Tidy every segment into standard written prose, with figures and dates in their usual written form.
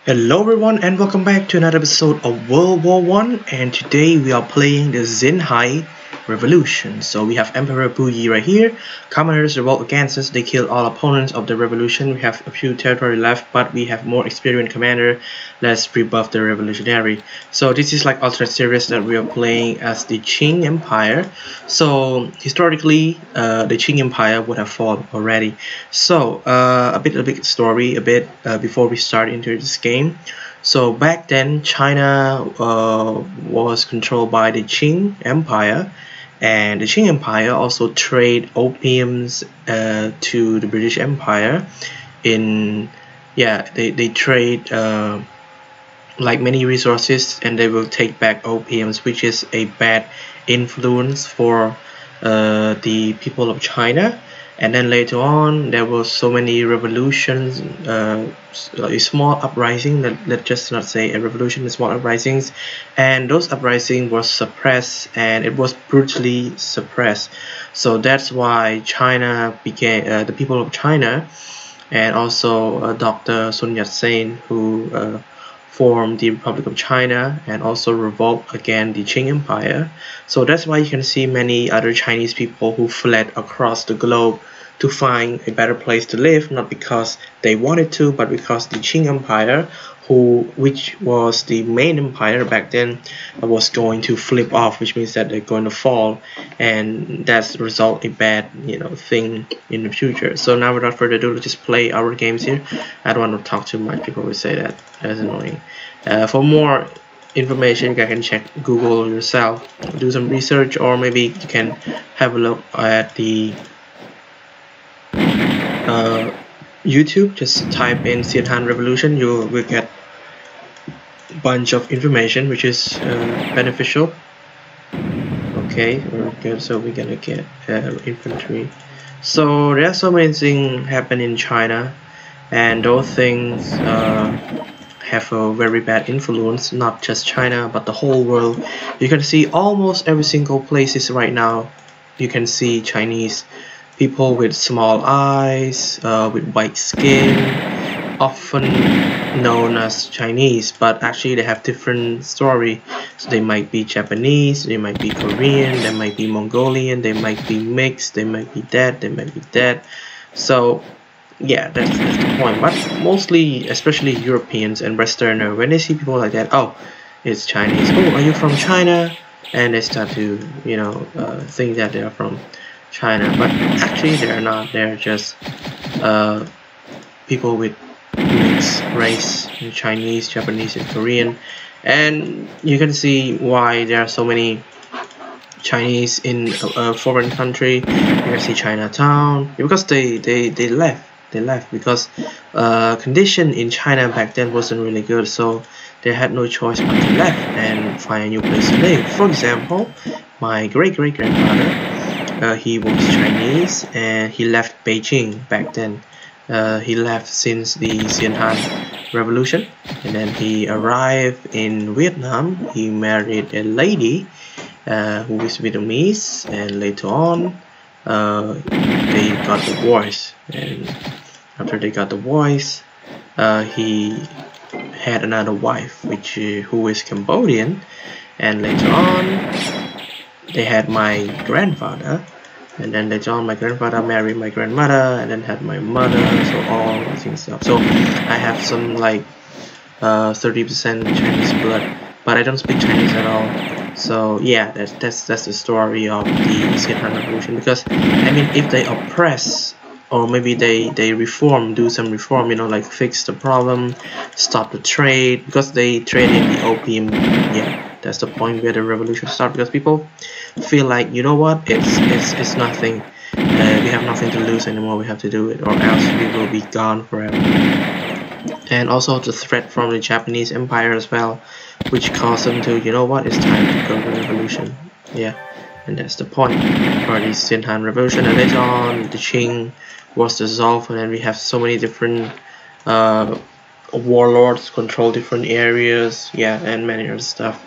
Hello everyone and welcome back to another episode of World War One, and today we are playing the Xinhai Revolution. So we have Emperor Puyi right here. Commoners revolt against us, they kill all opponents of the revolution. We have a few territory left, but we have more experienced commander. Let's rebuff the revolutionary. So this is like alternate series that we are playing as the Qing Empire. So historically the Qing Empire would have fallen already. So a bit story before we start into this game. So back then China was controlled by the Qing Empire, and the Qing Empire also trade opiums to the British Empire. They trade like many resources, and they will take back opiums, which is a bad influence for the people of China. And then later on there were so many revolutions, a small uprising, let's just not say a revolution, small uprisings, and those uprisings were suppressed, and it was brutally suppressed. So that's why China became the people of China, and also Dr. Sun Yat-sen, who formed the Republic of China and also revolt against the Qing Empire. So that's why you can see many other Chinese people who fled across the globe to find a better place to live, not because they wanted to, but because the Qing Empire, which was the main empire back then, was going to flip off, which means that they're going to fall, and that's result a bad thing in the future. So now without further ado, let's just play our games here. I don't want to talk too much, people will say that's annoying. For more information, you can check Google yourself, do some research, or maybe you can have a look at the YouTube. Just type in Xinhai Revolution, you will get a bunch of information which is beneficial. Okay, very good. So we're gonna get infantry. So there are so many things happen in China, and those things have a very bad influence, not just China but the whole world. You can see almost every single places right now, you can see Chinese people with small eyes, with white skin, often known as Chinese, but actually they have different story. So they might be Japanese, they might be Korean, they might be Mongolian, they might be mixed, they might be dead. So yeah, that's the point. But mostly, especially Europeans and Westerner, when they see people like that, oh, it's Chinese. Oh, are you from China? And they start to think that they are from China, but actually they're not. They're just people with mixed race, Chinese, Japanese, and Korean. And you can see why there are so many Chinese in a foreign country. You can see Chinatown, because they left because condition in China back then wasn't really good, so they had no choice but to left and find a new place to live. For example, my great-great-grandfather, he was Chinese, and he left Beijing back then. He left since the Xinhai Revolution, and then he arrived in Vietnam. He married a lady who is Vietnamese, and later on they got divorced. And after they got divorced, he had another wife, who is Cambodian, and later on they had my grandfather, and then later on my grandfather married my grandmother, and then had my mother. So all things stuff. So I have some like 30% Chinese blood, but I don't speak Chinese at all. So yeah, that's the story of the Xinhai Revolution. Because I mean, if they oppress, or maybe they reform, do some reform, like fix the problem, stop the trade, because they trade in the opium. Yeah, that's the point where the revolution started, because people feel like, what, it's nothing, we have nothing to lose anymore, we have to do it, or else we will be gone forever. And also the threat from the Japanese Empire as well, which caused them to, it's time to go to revolution. Yeah, and that's the point for the Xinhai Revolution. And later on the Qing was dissolved, and then we have so many different warlords control different areas, yeah, and many other stuff.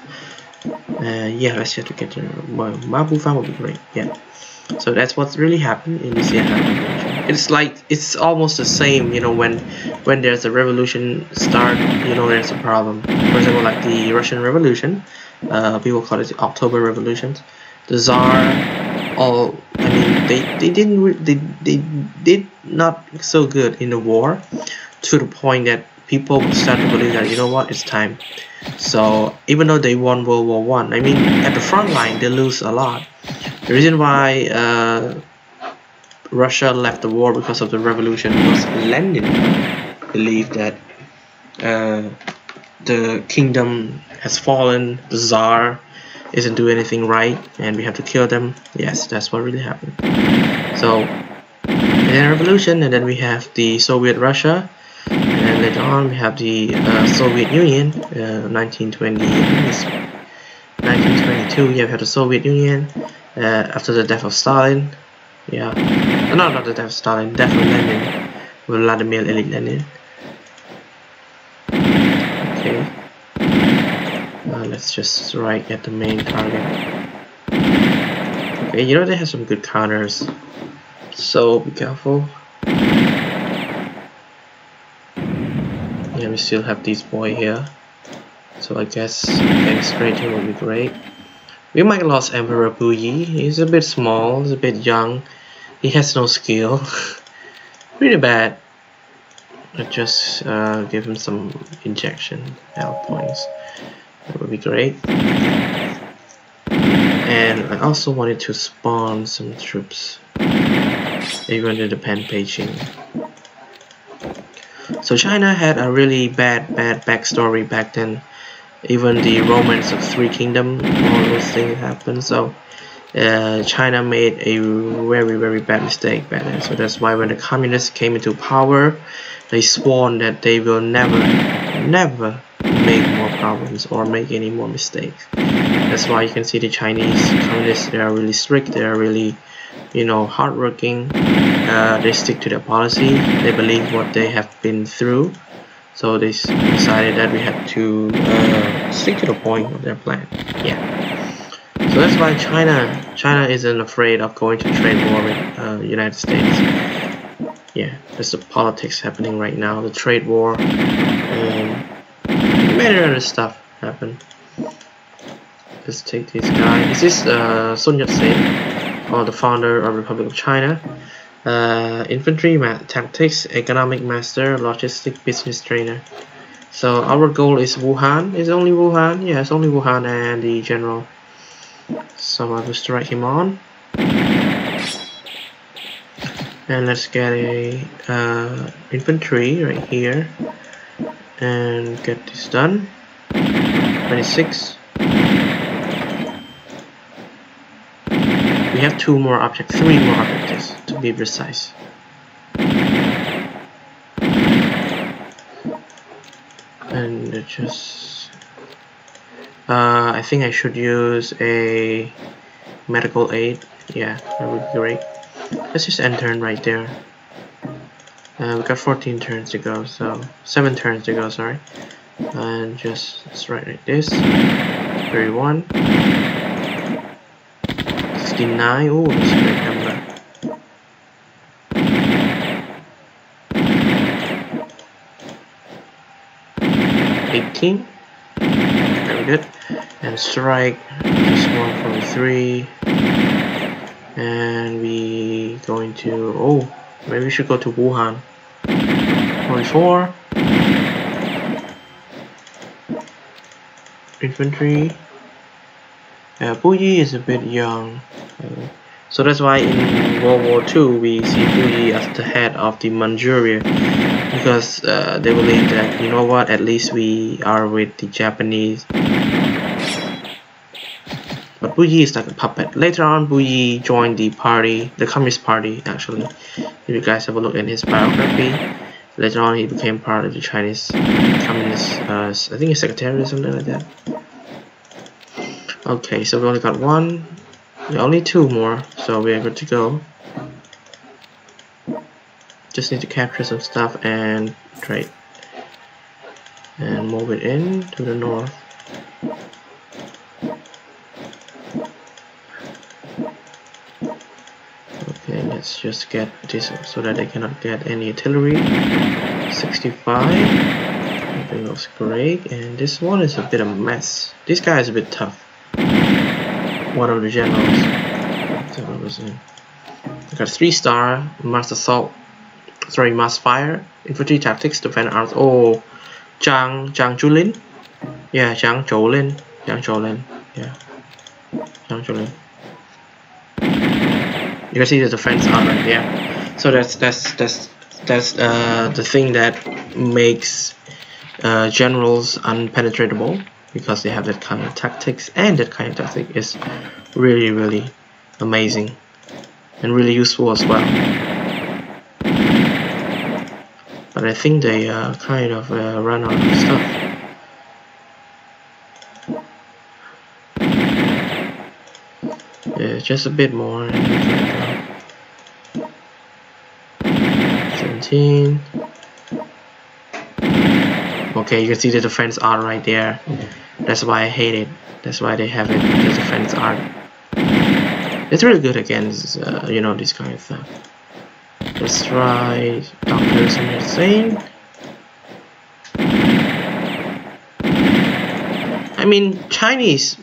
Yeah, let's try to get to Mabu Farm would be great. Yeah, so that's what's really happened in the Xinhai Revolution. It's like it's almost the same, you know, when there's a revolution start, you know, there's a problem. For example, like the Russian Revolution, people call it the October Revolution. The Tsar, I mean, they did not so good in the war, to the point that people start to believe that, you know what, it's time. So even though they won World War One, I mean, at the front line they lose a lot. The reason why Russia left the war because of the revolution was Lenin believed that the kingdom has fallen, the Tsar isn't doing anything right, and we have to kill them. Yes, that's what really happened. So, then revolution, and then we have the Soviet Russia, and later on we have the Soviet Union, 1922. You have the Soviet Union after the death of Stalin. Yeah, no, not the death of Stalin, death of Lenin, Vladimir Ilyich Lenin. Okay, let's just right at the main target. Okay, you know they have some good counters, so be careful. Yeah, we still have this boy here, so I guess getting straight here would be great. We might lost Emperor Puyi. He's a bit small, he's a bit young, he has no skill. Pretty bad. Let's just give him some injection health points. That would be great. And I also wanted to spawn some troops. They're going to depend Beijing. So China had a really bad backstory back then. Even the Romance of Three Kingdoms, all those things happened. So China made a very bad mistake back then. So that's why when the communists came into power, they sworn that they will never make more problems or make any more mistakes. That's why you can see the Chinese communists, they are really strict, they are really, you know, hardworking. They stick to their policy, they believe what they have been through. So they decided that we had to stick to the point of their plan. Yeah. So that's why China isn't afraid of going to trade war with the United States. Yeah, there's the politics happening right now, the trade war, and many other stuff happen. Let's take this guy. This is Sun Yat-sen, or the founder of Republic of China. Infantry tactics, economic master, logistic business trainer. So our goal is Wuhan. Is only Wuhan? Yeah, it's only Wuhan and the general. So I will strike him on. And let's get a infantry right here and get this done. 26. We have three more objectives to be precise. And just I think I should use a medical aid. Yeah, that would be great. Let's just end turn right there. We got 14 turns to go, so 7 turns to go, sorry. And just let's write like this. 31. 69. Oh, that's a great number. 18. Very good. And strike just 143. And we going to, oh, maybe we should go to Wuhan. 44. Infantry. Puyi is a bit young. So that's why in World War II we see Puyi as the head of the Manchuria, because they believe that, you know what, at least we are with the Japanese. But Puyi is like a puppet. Later on, Puyi joined the party, the Communist Party actually. If you guys have a look at his biography, later on he became part of the Chinese Communist, I think he's secretary or something like that. Okay, so we only got one, only 2 more, so we are good to go. Just need to capture some stuff and trade. And move it in to the north. Okay, let's just get this so that they cannot get any artillery. 65. Everything looks great, and this one is a bit of a mess. This guy is a bit tough. One of the generals. I got 3-star mass assault. Sorry, mass fire, infantry tactics, defense arms. Oh, Zhang Zhulin. Yeah, Zhang Zhulin. Yeah, Zhang Zhulin. You can see the defense arm right there. So that's the thing that makes generals unpenetratable, because they have that kind of tactics, and that kind of tactic is really amazing and really useful as well. But I think they kind of run out of stuff. Yeah, just a bit more. 17. Okay, you can see the defense art right there. That's why I hate it. That's why they have it, the defense art. It's really good against, you know, this kind of stuff. Let's try Dr. Xinhai. I mean, Chinese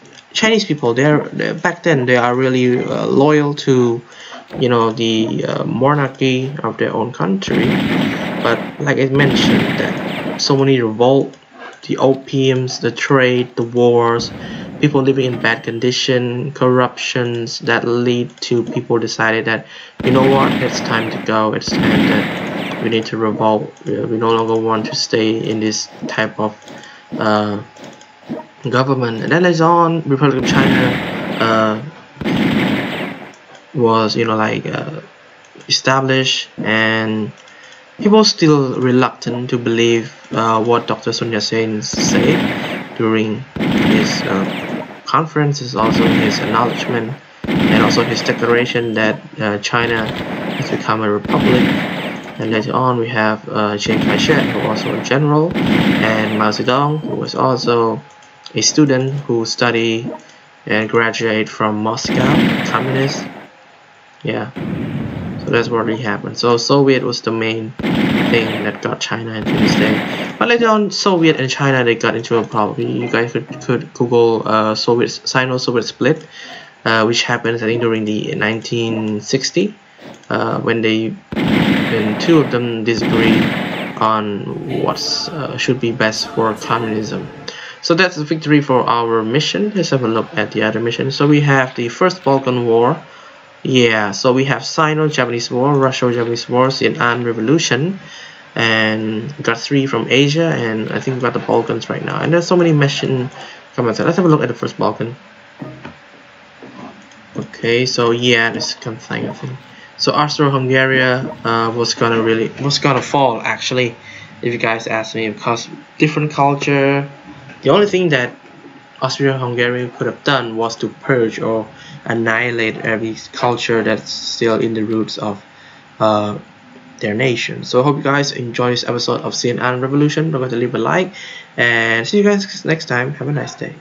people, they're back then they are really loyal to, you know, the monarchy of their own country. But like I mentioned, that so many revolt, the opiums, the trade, the wars, people living in bad condition, corruptions that lead to people decided that, you know what, it's time to go. It's time that we need to revolt. We no longer want to stay in this type of government. And then later on, Republic of China was, you know, like established, and people still reluctant to believe what Dr. Sun Yat-sen said during his conferences, also his acknowledgement, and also his declaration that China has become a republic. And later on, we have Chiang Kai-shek, who was also a general, and Mao Zedong, who was also a student who studied and graduated from Moscow, communist. Yeah, so that's what really happened. So Soviet was the main thing that got China into this day. But later on, Soviet and China, they got into a problem. You guys could Google Sino-Soviet split, which happened, I think, during the 1960, when two of them disagree on what should be best for communism. So that's the victory for our mission. Let's have a look at the other mission. So we have the First Balkan War. Yeah, so we have Sino-Japanese War, Russo-Japanese War, Xinhai Revolution, and we got 3 from Asia, and I think we got the Balkans right now. And there's so many mission comments. Let's have a look at the First Balkan. Okay, so yeah, this kind of thing, I think. So Austro-Hungary was gonna fall, actually, if you guys ask me, because different culture. The only thing that Austria-Hungary could have done was to purge or annihilate every culture that's still in the roots of their nation. So I hope you guys enjoy this episode of Xinhai Revolution. Don't forget to leave a like, and see you guys next time. Have a nice day.